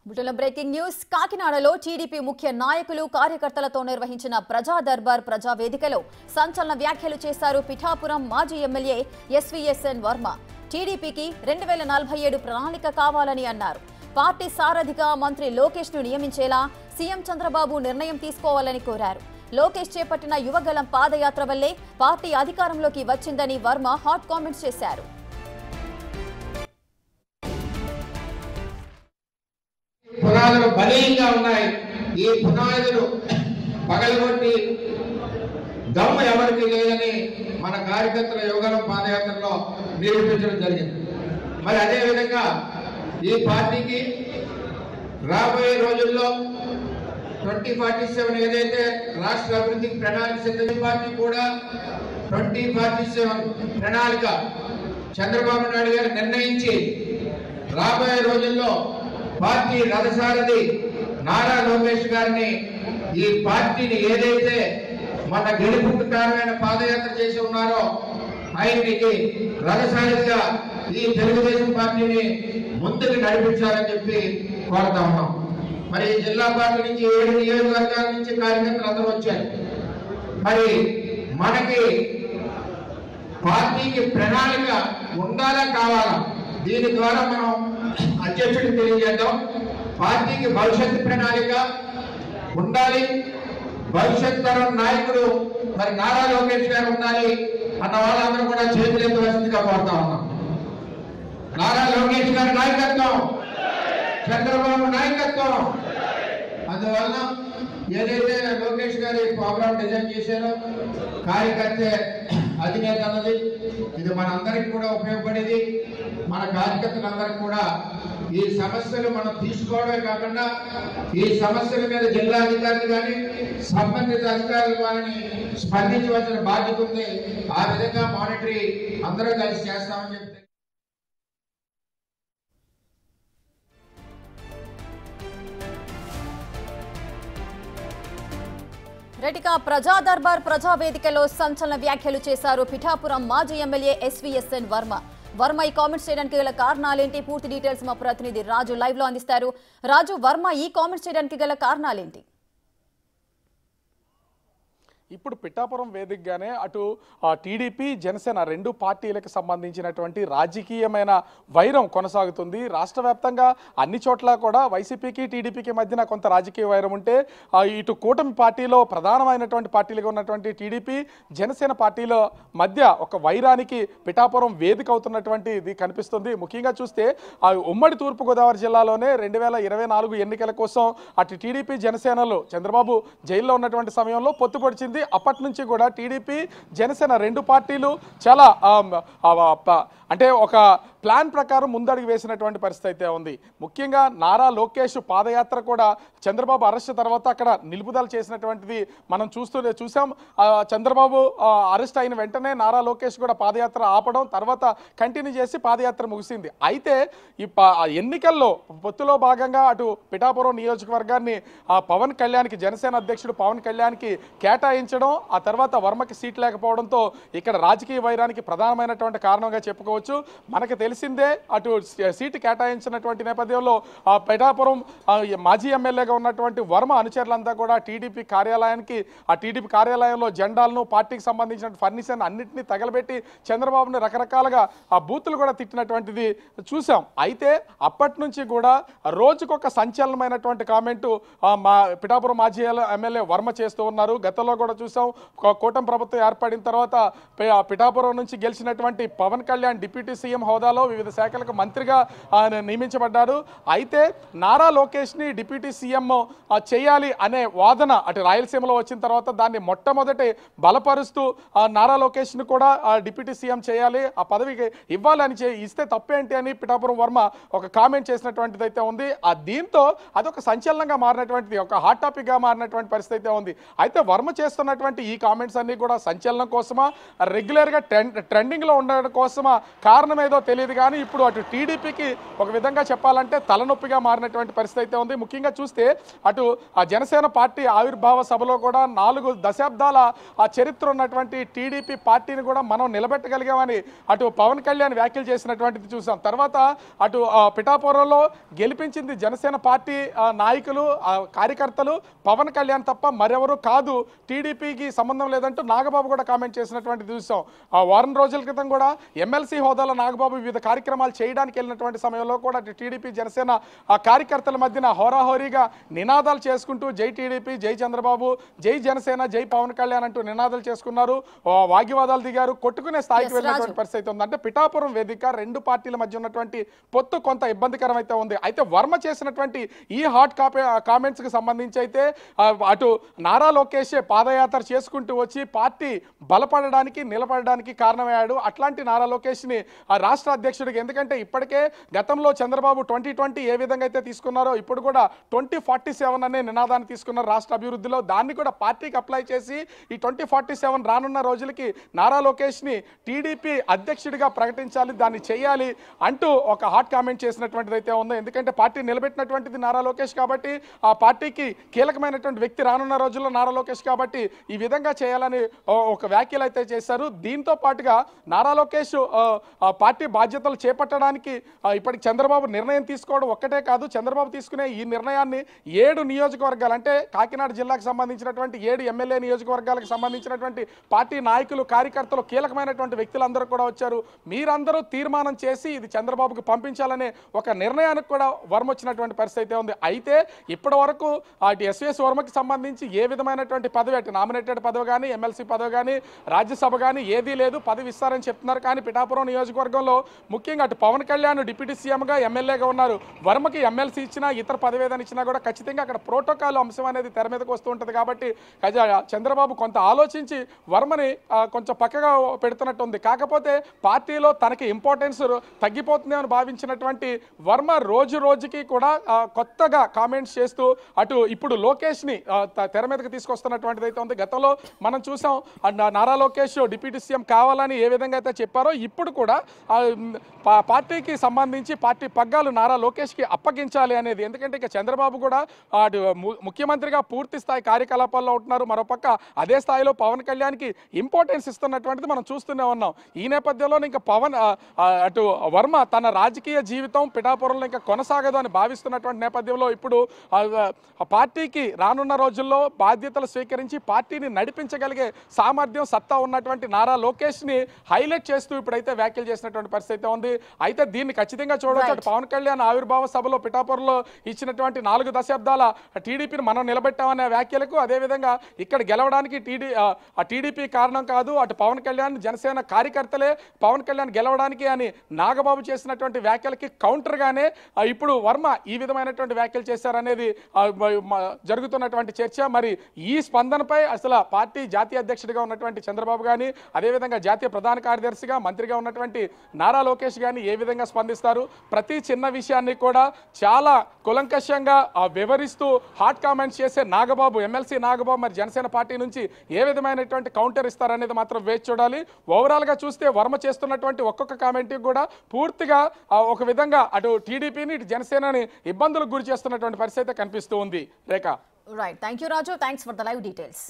Breaking news కాకినాడలో TDP ముఖ్య నాయకులు కార్యకర్తలతో నిర్వహించిన ప్రజా దర్బార్ ప్రజా వేదికలో సంచలన వ్యాఖ్యలు చేశారు పిఠాపురం మాజీ ఎమ్మెల్యే ఎస్వీఎస్ఎన్ వర్మ. టీడీపీకి 2047 ప్రణాళిక కావాలని అన్నారు. పార్టీ సారథిగా మంత్రి లోకేష్ ను నియమించేలా సీఎం చంద్రబాబు నిర్ణయం తీసుకోవాలని కోరారు. లోకేష్ చేపట్టిన యువగలం పాదయాత్ర వల్లే పార్టీ అధికారంలోకి వచ్చిందని వర్మ హాట్ కామెంట్స్ చేశారు. పునాదులు బలీయంగా ఉన్నాయి. ఈ పునాదులు పగలగొట్టి దమ్ము ఎవరికి లేదని మన కార్యకర్తల యువగలం పాదయాత్రలో నిరూపించడం జరిగింది. మరి అదేవిధంగా ఈ పార్టీకి రాబోయే రోజుల్లో 2047 ఏదైతే రాష్ట్ర అభివృద్ధికి ప్రణాళిక సిద్ధం, పార్టీ కూడా 2047 ప్రణాళిక చంద్రబాబు నాయుడు గారు నిర్ణయించి రాబోయే రోజుల్లో పార్టీ రథసారథి నారా లోకేష్ గారిని ఈ పార్టీని ఏదైతే మన గెలుపుకు కారణమైన పాదయాత్ర చేసి ఉన్నారో ఆయనకి రథసారథిగా ఈ తెలుగుదేశం పార్టీని ముందుకు నడిపించాలని చెప్పి కోరుతా ఉన్నాం. మరి జిల్లా పార్టీ నుంచి 7 నియోజకవర్గాల నుంచి కార్యకర్తలు అందరూ వచ్చారు. మరి మనకి పార్టీకి ప్రణాళిక ఉండాలా కావాలా, దీని ద్వారా మనం అధ్యక్షుడికి తెలియజేద్దాం. పార్టీకి భవిష్యత్తు ప్రణాళిక ఉండాలి, భవిష్యత్ తరం నాయకుడు మరి నారా లోకేష్ గారు ఉండాలి అన్న వాళ్ళందరూ కూడా చేతులెత్తవలసిందిగా కోరుతా ఉన్నాం. నారా లోకేష్ గారి నాయకత్వం, చంద్రబాబు నాయకత్వం. అందువలన ఏదైతే లోకేష్ గారి ప్రోగ్రామ్ డిజైన్ చేశారో కార్యకర్తే అధినేత అన్నది, ఇది మనందరికి కూడా ఉపయోగపడేది. మన కార్యకర్తలందరికీ కూడా ఈ సమస్యలు మనం తీసుకోవడమే కాకుండా ఈ సమస్యల మీద జిల్లా అధికారులు కానీ సంబంధిత అధికారులు వారిని స్పందించవలసిన బాధ్యత ఉంది. ఆ విధంగా మానిటరీ అందరూ కలిసి చేస్తామని చెప్తే రెటిక ప్రజా దర్బార్ ప్రజా వేదికలో సంచలన వ్యాఖ్యలు చేశారు పిఠాపురం మాజీ ఎమ్మెల్యే ఎస్వీఎస్ఎన్ వర్మ. వర్మ ఈ కామెంట్స్ చేయడానికి గల కారణాలేంటి? పూర్తి డీటెయిల్స్ మా ప్రతినిధి రాజు లైవ్ లో అందిస్తారు. రాజు, వర్మ ఈ కామెంట్స్ చేయడానికి గల కారణాలేంటి? ఇప్పుడు పిఠాపురం వేదికగానే అటు టీడీపీ జనసేన 2 పార్టీలకు సంబంధించినటువంటి రాజకీయమైన వైరం కొనసాగుతుంది. రాష్ట్ర వ్యాప్తంగా అన్ని చోట్ల కూడా వైసీపీకి టీడీపీకి మధ్యన కొంత రాజకీయ వైరం ఉంటే ఇటు కూటమి పార్టీలో ప్రధానమైనటువంటి పార్టీలుగా ఉన్నటువంటి టీడీపీ జనసేన పార్టీల మధ్య ఒక వైరానికి పిఠాపురం వేదిక అవుతున్నటువంటి ఇది కనిపిస్తుంది. ముఖ్యంగా చూస్తే ఉమ్మడి తూర్పుగోదావరి జిల్లాలోనే 2024 ఎన్నికల కోసం అటు టీడీపీ జనసేనలు చంద్రబాబు జైల్లో ఉన్నటువంటి సమయంలో పొత్తుపడిచింది. అప్పటి నుంచి కూడా టీడీపీ జనసేన 2 పార్టీలు చాలా అంటే ఒక ప్లాన్ ప్రకారం ముందడుగు వేసినటువంటి పరిస్థితి అయితే ఉంది. ముఖ్యంగా నారా లోకేష్ పాదయాత్ర కూడా చంద్రబాబు అరెస్ట్ తర్వాత అక్కడ నిలుపుదల చేసినటువంటిది మనం చూసాం. చంద్రబాబు అరెస్ట్ అయిన వెంటనే నారా లోకేష్ కూడా పాదయాత్ర ఆపడం, తర్వాత కంటిన్యూ చేసి పాదయాత్ర ముగిసింది. అయితే ఈ ఎన్నికల్లో పొత్తులో భాగంగా అటు పిఠాపురం నియోజకవర్గాన్ని పవన్ కళ్యాణ్కి, జనసేన అధ్యక్షుడు పవన్ కళ్యాణ్కి కేటాయించడం, ఆ తర్వాత వర్మకి సీట్ లేకపోవడంతో ఇక్కడ రాజకీయ వైరానికి ప్రధానమైనటువంటి కారణంగా చెప్పుకోవచ్చు. మనకు తెలిసిందే అటు సీటు కేటాయించినటువంటి నేపథ్యంలో పిఠాపురం మాజీ ఎమ్మెల్యేగా ఉన్నటువంటి వర్మ అనుచరులంతా కూడా టీడీపీ కార్యాలయంలో జెండాలను, పార్టీకి సంబంధించిన ఫర్నిచర్ అన్నింటినీ తగలబెట్టి చంద్రబాబుని రకరకాలుగా బూతులు కూడా తిట్టినటువంటిది చూసాం. అయితే అప్పటి నుంచి కూడా రోజుకొక సంచలనమైనటువంటి కామెంటు మా పిఠాపురం మాజీ ఎమ్మెల్యే వర్మ చేస్తూ ఉన్నారు. గతంలో కూడా చూసాం, కూటమి ప్రభుత్వం ఏర్పడిన తర్వాత పిఠాపురం నుంచి గెలిచినటువంటి పవన్ కళ్యాణ్ డిప్యూటీ సీఎం హోదాలో వివిధ శాఖలకు మంత్రిగా నియమించబడ్డాడు. అయితే నారా లోకేష్ని డిప్యూటీ సీఎం చేయాలి అనే వాదన అటు రాయలసీమలో వచ్చిన తర్వాత దాన్ని మొట్టమొదటి బలపరుస్తూ నారా లోకేష్ని కూడా డిప్యూటీ సీఎం చేయాలి, ఆ పదవికి ఇవ్వాలని ఇస్తే తప్పేంటి అని పిఠాపురం వర్మ ఒక కామెంట్ చేసినటువంటిది అయితే ఉంది. దీంతో అదొక సంచలనంగా మారినటువంటిది, ఒక హాట్ టాపిక్గా మారినటువంటి పరిస్థితి అయితే ఉంది. అయితే వర్మ చేస్తున్న చేస్తున్నటువంటి ఈ కామెంట్స్ అన్ని కూడా సంచలనం కోసమా, రెగ్యులర్గా ట్రెండింగ్లో ఉండడం కోసమా, కారణం ఏదో తెలియదు. కానీ ఇప్పుడు అటు టీడీపీకి ఒక విధంగా చెప్పాలంటే తలనొప్పిగా మారినటువంటి పరిస్థితి అయితే ఉంది. ముఖ్యంగా చూస్తే అటు ఆ జనసేన పార్టీ ఆవిర్భావ సభలో కూడా 4 దశాబ్దాల ఆ చరిత్ర ఉన్నటువంటి టీడీపీ పార్టీని కూడా మనం నిలబెట్టగలిగామని అటు పవన్ కళ్యాణ్ వ్యాఖ్యలు చేసినటువంటిది చూసాం. తర్వాత అటు పిఠాపురంలో గెలిపించింది జనసేన పార్టీ నాయకులు, కార్యకర్తలు, పవన్ కళ్యాణ్ తప్ప మరెవరు కాదు, టీడీపీకి సంబంధం లేదంటూ నాగబాబు కూడా కామెంట్ చేసినటువంటిది చూసాం. ఆ వారం రోజుల క్రితం కూడా ఎమ్మెల్సీ హోదాలో నాగబాబు వివిధ కార్యక్రమాలు చేయడానికి వెళ్ళినటువంటి సమయంలో కూడా టీడీపీ జనసేన ఆ కార్యకర్తల మధ్యన హోరాహోరీగా నినాదాలు చేసుకుంటూ జై టీడీపీ, జై చంద్రబాబు, జై జనసేన, జై పవన్ కళ్యాణ్ అంటూ నినాదాలు చేసుకున్నారు, వాగ్వివాదాలు దిగారు, కొట్టుకునే స్థాయికి వెళ్ళినటువంటి పరిస్థితి ఉంది. అంటే పిఠాపురం వేదిక 2 పార్టీల మధ్య ఉన్నటువంటి పొత్తు కొంత ఇబ్బందికరం అయితే ఉంది. అయితే వర్మ చేసినటువంటి ఈ హాట్ కామెంట్స్ కి సంబంధించి అయితే అటు నారా లోకేష్ పాదయాత్ర చేసుకుంటూ వచ్చి పార్టీ బలపడడానికి నిలబడడానికి కారణమయ్యాడు. అట్లాంటి నారా లోకేష్ ని రాష్ట్ర అధ్యక్షుడికి, ఎందుకంటే ఇప్పటికే గతంలో చంద్రబాబు 2020 ఏ విధంగా అయితే తీసుకున్నారో ఇప్పుడు కూడా 2047 అనే నినాదాన్ని తీసుకున్నారు రాష్ట్ర అభివృద్ధిలో. దాన్ని కూడా పార్టీకి అప్లై చేసి ఈ 2047 రానున్న రోజులకి నారా లోకేష్ ని టీడీపీ అధ్యక్షుడిగా ప్రకటించాలి, దాన్ని చేయాలి అంటూ ఒక హాట్ కామెంట్ చేసినటువంటిది అయితే ఉంది. ఎందుకంటే పార్టీ నిలబెట్టినటువంటిది నారా లోకేష్ కాబట్టి, ఆ పార్టీకి కీలకమైనటువంటి వ్యక్తి రానున్న రోజుల్లో నారా లోకేష్ కాబట్టి ఈ విధంగా చేయాలని ఒక వ్యాఖ్యలు అయితే చేశారు. దీంతో పాటుగా నారా లోకేష్ పార్టీ బాధ్యతలు చేపట్టడానికి ఇప్పటికి చంద్రబాబు నిర్ణయం తీసుకోవడం ఒక్కటే కాదు, చంద్రబాబు తీసుకునే ఈ నిర్ణయాన్ని 7 నియోజకవర్గాలు అంటే కాకినాడ జిల్లాకు సంబంధించినటువంటి 7 ఎమ్మెల్యే నియోజకవర్గాలకు సంబంధించినటువంటి పార్టీ నాయకులు, కార్యకర్తలు, కీలకమైనటువంటి వ్యక్తులందరూ కూడా వచ్చారు. మీరందరూ తీర్మానం చేసి ఇది చంద్రబాబుకు పంపించాలనే ఒక నిర్ణయానికి కూడా వర్మ వచ్చినటువంటి పరిస్థితి అయితే ఉంది. అయితే ఇప్పటి వరకు అటు ఎస్వీఎస్ వర్మకి సంబంధించి ఏ విధమైనటువంటి పదవి, అటు నామినేటెడ్ పదవి కానీ, ఎమ్మెల్సీ పదవి కానీ, రాజ్యసభ కానీ ఏదీ లేదు, పదవి ఇస్తారని చెప్తున్నారు. కానీ పిఠాపురం నియోజకవర్గంలో ముఖ్యంగా అటు పవన్ కళ్యాణ్ డిప్యూటీ సీఎంగా, ఎమ్మెల్యేగా ఉన్నారు. వర్మకి ఎమ్మెల్సీ ఇచ్చినా ఇతర పదవి ఏదైనా ఇచ్చినా కూడా ఖచ్చితంగా అక్కడ ప్రోటోకాల్ అంశం అనేది తెర మీదకి వస్తూ ఉంటుంది. కాబట్టి చంద్రబాబు కొంత ఆలోచించి వర్మని కొంచెం పక్కగా పెడుతున్నట్టు ఉంది. కాకపోతే పార్టీలో తనకి ఇంపార్టెన్స్ తగ్గిపోతుంది అని భావించినటువంటి వర్మ రోజు రోజుకి కూడా కొత్తగా కామెంట్స్ చేస్తూ అటు ఇప్పుడు లోకేష్ ని తెర మీదకి తీసుకొస్తున్నటువంటిది అయితే ఉంది. గతంలో మనం చూసాం నారా లోకేష్ డిప్యూటీ సీఎం కావాలని ఏ విధంగా అయితే చెప్పారో ఇప్పుడు కూడా పార్టీకి సంబంధించి పార్టీ పగ్గాలు నారా లోకేష్ కి అప్పగించాలి అనేది. ఎందుకంటే ఇక చంద్రబాబు కూడా ముఖ్యమంత్రిగా పూర్తి స్థాయి కార్యకలాపాల్లో ఉంటున్నారు. మరోపక్క అదే స్థాయిలో పవన్ కళ్యాణ్కి ఇంపార్టెన్స్ ఇస్తున్నటువంటిది మనం చూస్తూనే ఉన్నాం. ఈ నేపథ్యంలో ఇంకా అటు వర్మ తన రాజకీయ జీవితం పిఠాపురంలో ఇంకా కొనసాగదు అని భావిస్తున్నటువంటి నేపథ్యంలో ఇప్పుడు పార్టీకి రానున్న రోజుల్లో బాధ్యతలు స్వీకరించి పార్టీని నడిపించగలిగే సామర్థ్యం, సత్తా ఉన్నటువంటి నారా లోకేష్ ని హైలైట్ చేస్తూ ఇప్పుడైతే వ్యాఖ్యలు చేసినటువంటి పరిస్థితి ఉంది. అయితే దీన్ని ఖచ్చితంగా చూడవచ్చు. పవన్ కళ్యాణ్ ఆవిర్భావ సభలో పిఠాపురంలో ఇచ్చినటువంటి 4 దశాబ్దాల టీడీపీని మనం నిలబెట్టామనే వ్యాఖ్యలకు, అదేవిధంగా ఇక్కడ గెలవడానికి టీడీపీ కారణం కాదు, అటు పవన్ కళ్యాణ్ జనసేన కార్యకర్తలే పవన్ కళ్యాణ్ గెలవడానికి అని నాగబాబు చేసినటువంటి వ్యాఖ్యలకి కౌంటర్ గానే ఇప్పుడు వర్మ ఈ విధమైనటువంటి వ్యాఖ్యలు చేశారనేది జరుగుతున్నటువంటి చర్చ. మరి ఈ స్పందనపై అసలు పార్టీ జాతీయ అధ్యక్షుడిగా ఉన్నటువంటి చంద్రబాబు కానీ, అదేవిధంగా జాతీయ ప్రధాన కార్యదర్శిగా మంత్రిగా ఉన్నటువంటి నారా లోకేష్ కానీ ఏ విధంగా స్పందిస్తారు? ప్రతి చిన్న విషయాన్ని కూడా చాలా కులంకషంగా వివరిస్తూ హాట్ కామెంట్స్ చేసే నాగబాబు, ఎమ్మెల్సీ నాగబాబు మరి జనసేన పార్టీ నుంచి ఏ విధమైనటువంటి కౌంటర్ ఇస్తారనేది మాత్రం వేచి చూడాలి. ఓవరాల్గా చూస్తే వర్మ చేస్తున్నటువంటి ఒక్కొక్క కామెంట్కి కూడా పూర్తిగా ఒక విధంగా అటు టీడీపీని, ఇటు జనసేనని ఇబ్బందులకు గురి చేస్తున్నటువంటి పరిస్థితి కనిపిస్తూ ఉంది. Rekha. Right, thank you Raju, thanks for the live details.